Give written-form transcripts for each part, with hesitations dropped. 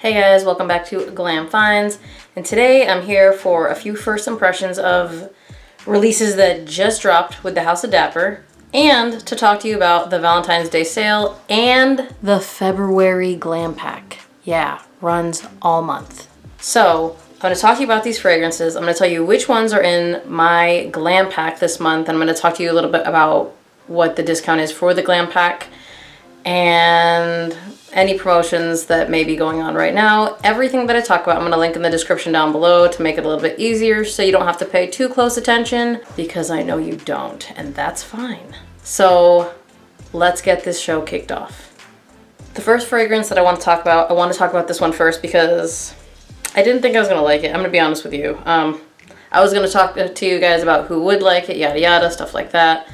Hey guys, welcome back to Glam Finds, and today I'm here for a few first impressions of releases that just dropped with the House of Dapper, and to talk to you about the Valentine's Day sale and the February Glam Pack. Yeah, runs all month. So I'm going to talk to you about these fragrances. I'm going to tell you which ones are in my Glam Pack this month, and I'm going to talk to you a little bit about what the discount is for the Glam Pack and any promotions that may be going on right now. Everything that I talk about, I'm going to link in the description down below to make it a little bit easier so you don't have to pay too close attention, because I know you don't, and that's fine. So let's get this show kicked off. The first fragrance that I want to talk about this one first because I didn't think I was going to like it. I'm going to be honest with you. I was going to talk to you guys about who would like it, yada yada, stuff like that.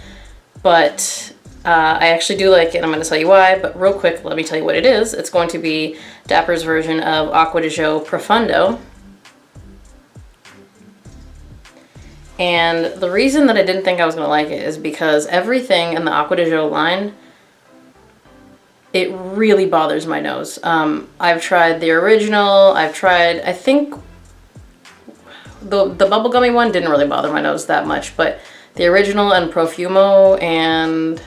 But I actually do like it, and I'm going to tell you why, but real quick, let me tell you what it is. It's going to be Dapper's version of Acqua di Gio Profundo. And the reason that I didn't think I was going to like it is because everything in the Acqua di Gio line, it really bothers my nose. I've tried the original, I think the bubblegummy one didn't really bother my nose that much, but the original and Profumo and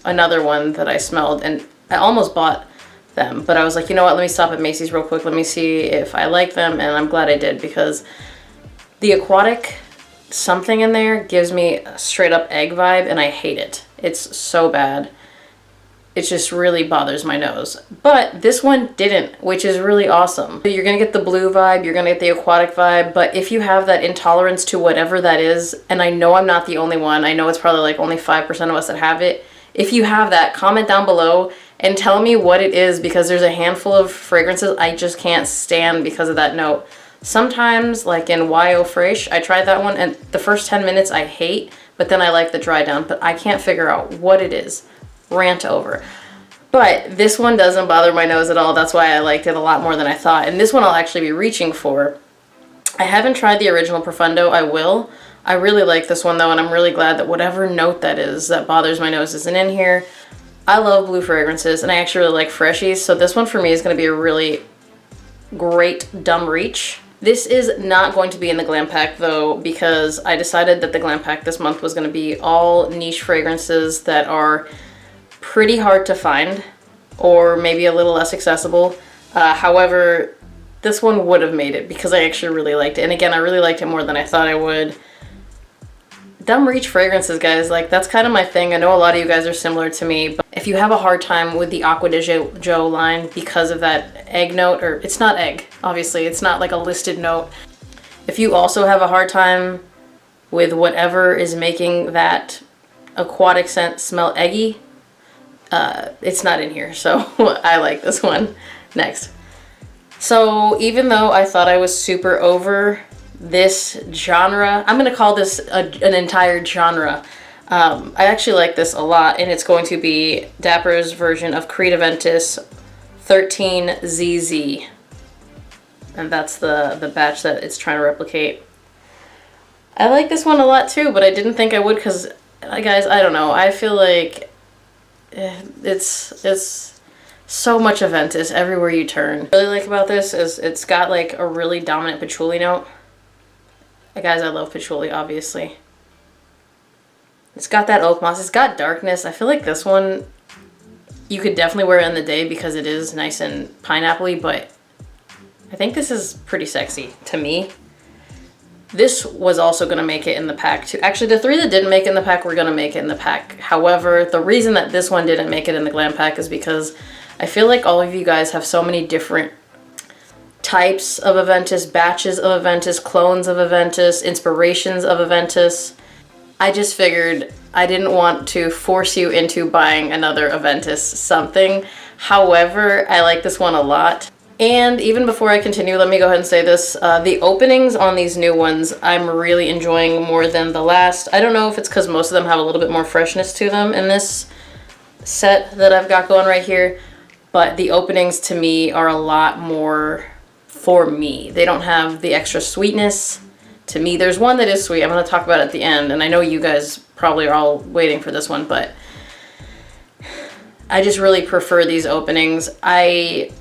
another one that I smelled, and I almost bought them, but I was like, you know what, let me stop at Macy's real quick, let me see if I like them, and I'm glad I did, because the aquatic something in there gives me a straight up egg vibe, and I hate it. It's so bad. It just really bothers my nose. But this one didn't, which is really awesome. You're gonna get the blue vibe, you're gonna get the aquatic vibe, but if you have that intolerance to whatever that is, and I know I'm not the only one, I know it's probably like only 5% of us that have it. If you have that, comment down below and tell me what it is, because there's a handful of fragrances I just can't stand because of that note. Sometimes, like in YO Fresh, I tried that one, and the first 10 minutes I hate, but then I like the dry down, but I can't figure out what it is. Rant over. But this one doesn't bother my nose at all. That's why I liked it a lot more than I thought. And this one I'll actually be reaching for. I haven't tried the original Profundo. I will. I really like this one though, and I'm really glad that whatever note that is that bothers my nose isn't in here. I love blue fragrances, and I actually really like freshies, so this one for me is going to be a really great dumb reach. This is not going to be in the Glam Pack though, because I decided that the Glam Pack this month was going to be all niche fragrances that are pretty hard to find, or maybe a little less accessible. However, this one would have made it because I actually really liked it. And again, I really liked it more than I thought I would. Dumb reach fragrances, guys, like that's kind of my thing. I know a lot of you guys are similar to me, but if you have a hard time with the Acqua di Gio line because of that egg note, or it's not egg, obviously, it's not like a listed note. If you also have a hard time with whatever is making that aquatic scent smell eggy, it's not in here, so I like this one. Next. So even though I thought I was super over this genre, I'm going to call this an entire genre. I actually like this a lot, and it's going to be Dapper's version of Creativeness 13ZZ. And that's the batch that it's trying to replicate. I like this one a lot too, but I didn't think I would because, guys, I don't know. I feel like it's so much Aventus everywhere you turn. What I really like about this is it's got like a really dominant patchouli note. Guys, I love patchouli, obviously. It's got that oak moss. It's got darkness. I feel like this one you could definitely wear it in the day because it is nice and pineapple-y, but I think this is pretty sexy to me. This was also going to make it in the pack too. Actually, the three that didn't make it in the pack were going to make it in the pack. However, the reason that this one didn't make it in the Glam Pack is because I feel like all of you guys have so many different types of Aventus, batches of Aventus, clones of Aventus, inspirations of Aventus. I just figured I didn't want to force you into buying another Aventus something. However, I like this one a lot. And even before I continue, let me go ahead and say this. The openings on these new ones, I'm really enjoying more than the last. I don't know if it's because most of them have a little bit more freshness to them in this set that I've got going right here. But the openings to me are a lot more for me. They don't have the extra sweetness to me. There's one that is sweet. I'm going to talk about it at the end. And I know you guys probably are all waiting for this one, but I just really prefer these openings. I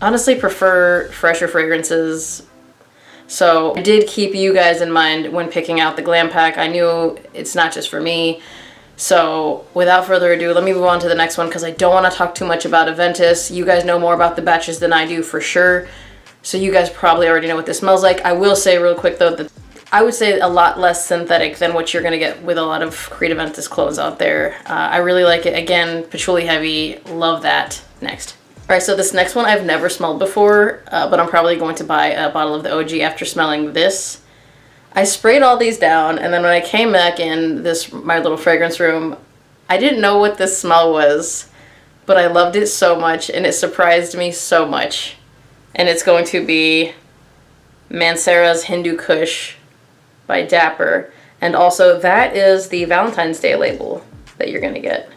honestly prefer fresher fragrances. So I did keep you guys in mind when picking out the Glam pack. I knew it's not just for me. So without further ado, let me move on to the next one because I don't want to talk too much about Aventus. You guys know more about the batches than I do for sure. So you guys probably already know what this smells like. I will say real quick though that I would say a lot less synthetic than what you're going to get with a lot of Creativeness clothes out there. I really like it. Again, patchouli heavy. Love that. Next. All right, so this next one I've never smelled before, but I'm probably going to buy a bottle of the OG after smelling this. I sprayed all these down, and then when I came back in my little fragrance room, I didn't know what this smell was, but I loved it so much, and it surprised me so much. And it's going to be Mancera's Hindu Kush by Dapper. And also, that is the Valentine's Day label that you're going to get.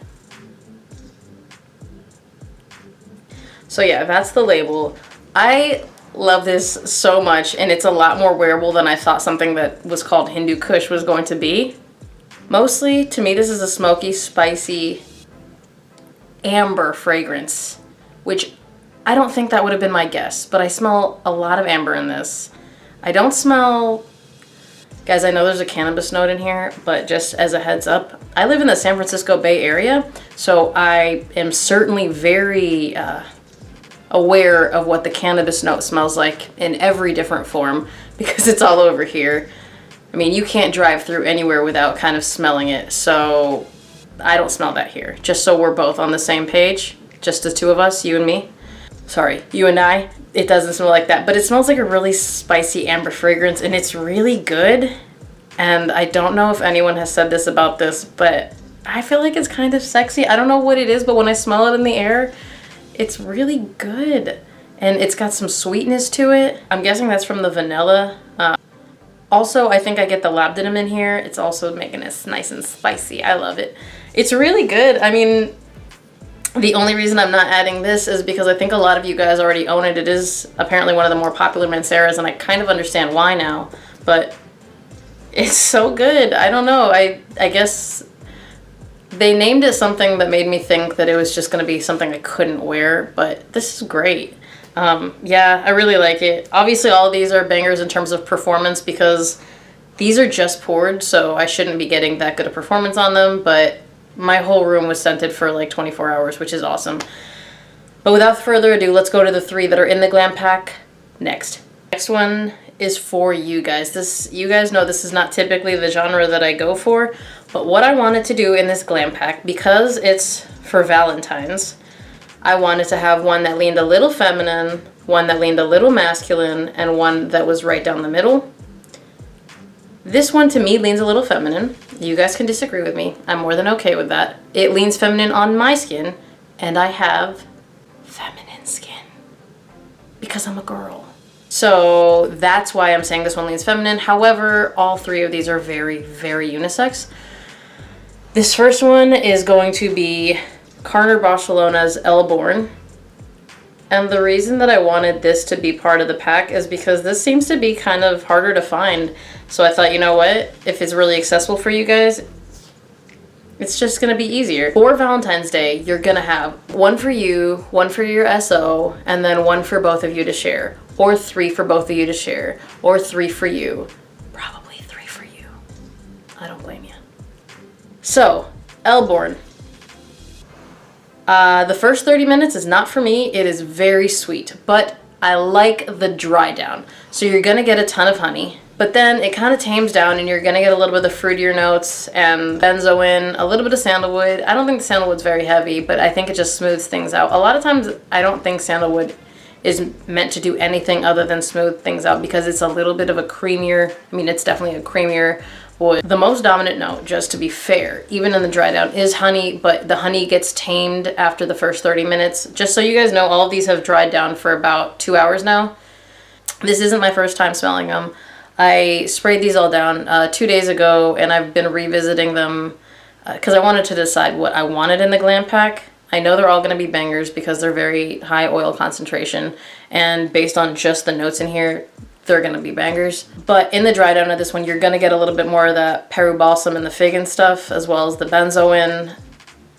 So yeah, that's the label. I love this so much, and it's a lot more wearable than I thought something that was called Hindu Kush was going to be. Mostly, to me, this is a smoky, spicy, amber fragrance, which I don't think that would have been my guess, but I smell a lot of amber in this. I don't smell... Guys, I know there's a cannabis note in here, but just as a heads up, I live in the San Francisco Bay Area, so I am certainly very... aware of what the cannabis note smells like in every different form because it's all over here. I mean, you can't drive through anywhere without kind of smelling it, so I don't smell that here. Just so we're both on the same page, just the two of us, you and me. Sorry, you and I. It doesn't smell like that, but it smells like a really spicy amber fragrance, and it's really good. And I don't know if anyone has said this about this, but I feel like it's kind of sexy. I don't know what it is, but when I smell it in the air, it's really good, and it's got some sweetness to it. I'm guessing that's from the vanilla. Also, I think I get the labdanum in here. It's also making it nice and spicy. I love it. It's really good. I mean, the only reason I'm not adding this is because I think a lot of you guys already own it. It is apparently one of the more popular Manceras, and I kind of understand why now, but it's so good. I don't know. I guess... they named it something that made me think that it was just going to be something I couldn't wear, but this is great. Yeah, I really like it. Obviously, all of these are bangers in terms of performance because these are just poured, so I shouldn't be getting that good a performance on them, but my whole room was scented for like 24 hours, which is awesome. But without further ado, let's go to the 3 that are in the Glam pack next. Next one is for you guys. You guys know this is not typically the genre that I go for, but what I wanted to do in this Glam pack, because it's for Valentine's, I wanted to have one that leaned a little feminine, one that leaned a little masculine, and one that was right down the middle. This one to me leans a little feminine. You guys can disagree with me. I'm more than okay with that. It leans feminine on my skin, and I have feminine skin because I'm a girl. So that's why I'm saying this one leans feminine. However, all 3 of these are very, very unisex. This first one is going to be Carner Barcelona's Elborn. And the reason that I wanted this to be part of the pack is because this seems to be kind of harder to find. So I thought, you know what? If it's really accessible for you guys, it's just going to be easier. For Valentine's Day, you're going to have one for you, one for your SO, and then one for both of you to share. Or 3 for both of you to share. Or 3 for you. Probably 3 for you. I don't blame you. So, Elborn. The first 30 minutes is not for me. It is very sweet, but I like the dry down. So you're going to get a ton of honey, but then it kind of tames down and you're going to get a little bit of fruitier notes and benzoin, a little bit of sandalwood. I don't think the sandalwood's very heavy, but I think it just smooths things out. A lot of times I don't think sandalwood is meant to do anything other than smooth things out because it's a little bit of a creamier, I mean, it's definitely a creamier wood. The most dominant note, just to be fair, even in the dry down, is honey, but the honey gets tamed after the first 30 minutes. Just so you guys know, all of these have dried down for about 2 hours now. This isn't my first time smelling them. I sprayed these all down 2 days ago, and I've been revisiting them because I wanted to decide what I wanted in the Glam pack. I know they're all going to be bangers because they're very high oil concentration, and based on just the notes in here, they're going to be bangers. But in the dry down of this one, you're going to get a little bit more of that Peru balsam and the fig and stuff, as well as the benzoin.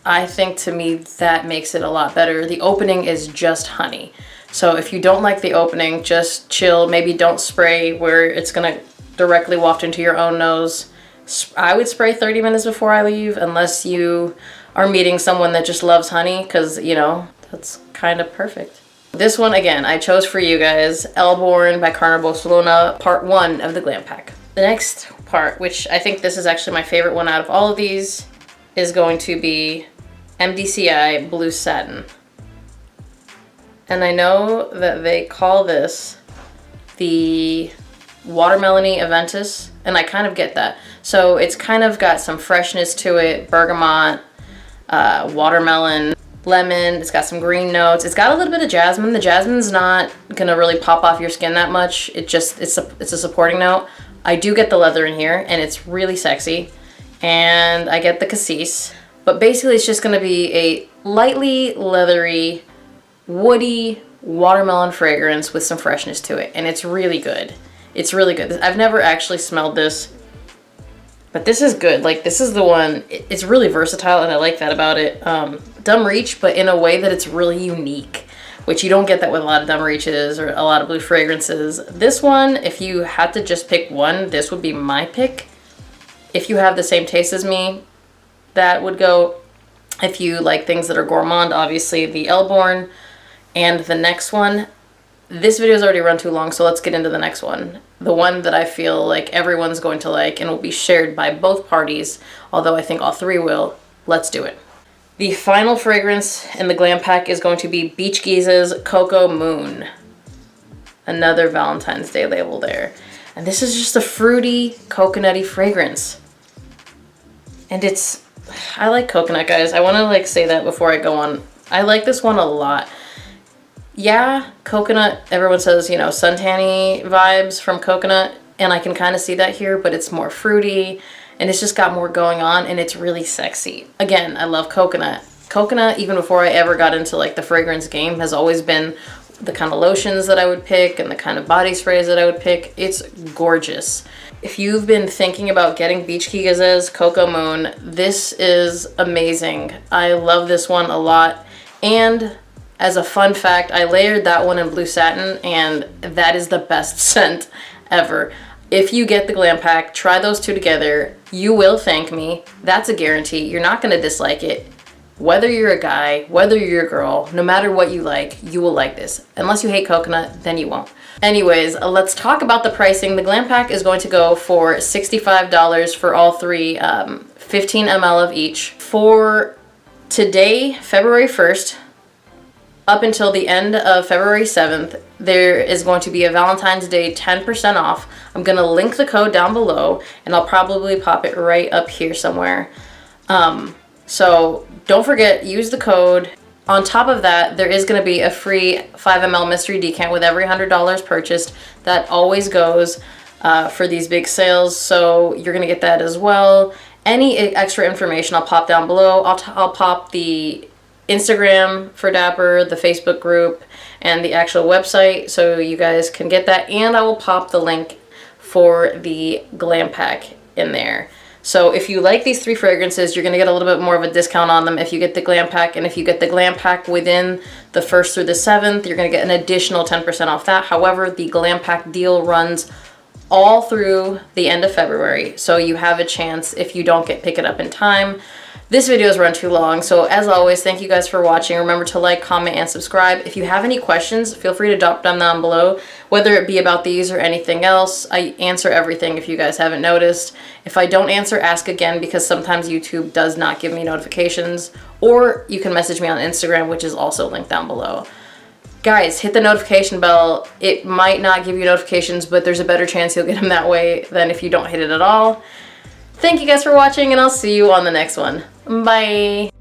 I think, to me, that makes it a lot better. The opening is just honey. So if you don't like the opening, just chill. Maybe don't spray where it's gonna directly waft into your own nose. I would spray 30 minutes before I leave, unless you are meeting someone that just loves honey, because, you know, that's kind of perfect. This one, again, I chose for you guys, Elborn by Carner, Barcelona, part 1 of the Glam pack. The next part, which I think this is actually my favorite one out of all of these, is going to be MDCI Blue Satin. And I know that they call this the watermelony Aventus, and I kind of get that. So it's kind of got some freshness to it, bergamot, watermelon, lemon. It's got some green notes. It's got a little bit of jasmine. The jasmine's not gonna really pop off your skin that much. It's a supporting note. I do get the leather in here, and it's really sexy. And I get the cassis. But basically it's just gonna be a lightly leathery, woody watermelon fragrance with some freshness to it. And it's really good. It's really good. I've never actually smelled this, but this is good. Like, this is the one, it's really versatile, and I like that about it. Dumb Reach, but in a way that it's really unique, which you don't get that with a lot of Dumb Reaches or a lot of blue fragrances. This one, if you had to just pick one, this would be my pick. If you have the same taste as me, that would go. If you like things that are gourmand, obviously the Elborn. And the next one, this video's already run too long, so let's get into the next one. The one that I feel like everyone's going to like and will be shared by both parties, although I think all three will. Let's do it. The final fragrance in the Glam pack is going to be Geeza's Coco Moon. Another Valentine's Day label there. And this is just a fruity, coconutty fragrance. And I like coconut, guys. I want to like say that before I go on. I like this one a lot. Yeah, coconut, everyone says, you know, suntanny vibes from coconut, and I can kind of see that here, but it's more fruity, and it's just got more going on, and it's really sexy. Again, I love coconut. Coconut, even before I ever got into like the fragrance game, has always been the kind of lotions that I would pick and the kind of body sprays that I would pick. It's gorgeous. If you've been thinking about getting Geeza's Coco Moon, this is amazing. I love this one a lot. And as a fun fact, I layered that one in Blue Satin, and that is the best scent ever. If you get the Glam pack, try those two together. You will thank me. That's a guarantee. You're not going to dislike it. Whether you're a guy, whether you're a girl, no matter what you like, you will like this. Unless you hate coconut, then you won't. Anyways, let's talk about the pricing. The Glam pack is going to go for $65 for all three, 15 ml of each. For today, February 1st, up until the end of February 7th, there is going to be a Valentine's Day 10% off. I'm going to link the code down below, and I'll probably pop it right up here somewhere. So don't forget, use the code. On top of that, there is going to be a free 5 ml mystery decant with every $100 purchased. That always goes for these big sales, so you're going to get that as well. Any extra information I'll pop down below. I'll pop the Instagram for Dapper, the Facebook group, and the actual website, so you guys can get that. And I will pop the link for the Glam pack in there. So if you like these three fragrances, you're going to get a little bit more of a discount on them if you get the Glam pack. And if you get the Glam pack within the 1st through the 7th, you're going to get an additional 10% off that. However, the Glam pack deal runs all through the end of February, so you have a chance if you don't pick it up in time. This video has run too long, so as always, thank you guys for watching. Remember to like, comment, and subscribe. If you have any questions, feel free to drop them down below, whether it be about these or anything else. I answer everything if you guys haven't noticed. If I don't answer, ask again, because sometimes YouTube does not give me notifications, or you can message me on Instagram, which is also linked down below. Guys, hit the notification bell. It might not give you notifications, but there's a better chance you'll get them that way than if you don't hit it at all. Thank you guys for watching, and I'll see you on the next one. Bye!